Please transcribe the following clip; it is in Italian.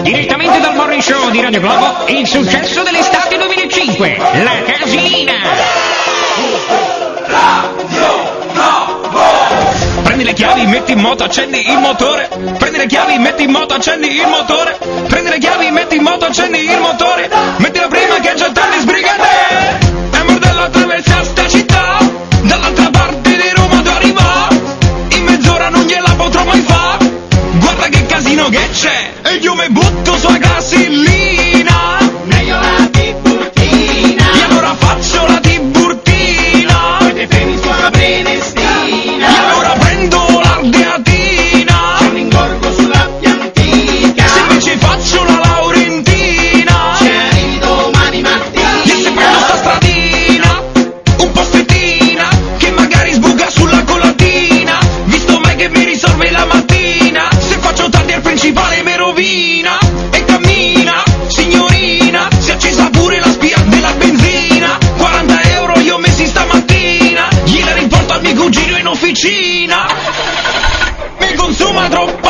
Direttamente dal Morning Show di Radio Globo, il successo dell'estate 2005, La Casina. Prendi le chiavi, metti in moto, accendi il motore. Prendi le chiavi, metti in moto, accendi il motore. Prendi le chiavi, metti in moto, accendi il motore. Mettila prima che già tardi, sbrigate. E mordello attraversa sta città. Dall'altra parte di Roma tu arriva. In mezz'ora non gliela potrò mai fa'. Guarda che casino che c'è. E io mi butto sulla gasellina. Meglio la tiburtina. E allora faccio la tiburtina. Poi te premi sulla Prenestina. E allora prendo l'ardeatina. C'è un ingorgo sulla piantina. Se invece faccio la laurentina. Ci arrivi domani mattina. E se prendo sta stradina, un po' strettina, che magari sbuca sulla colatina, visto mai che mi risolve la mattina. Se faccio tardi al principale mi rovina. E cammina, signorina, si è accesa pure la spia della benzina. 40 euro io ho messi stamattina, gliela riporto al mio cugino in officina. Mi consuma troppo.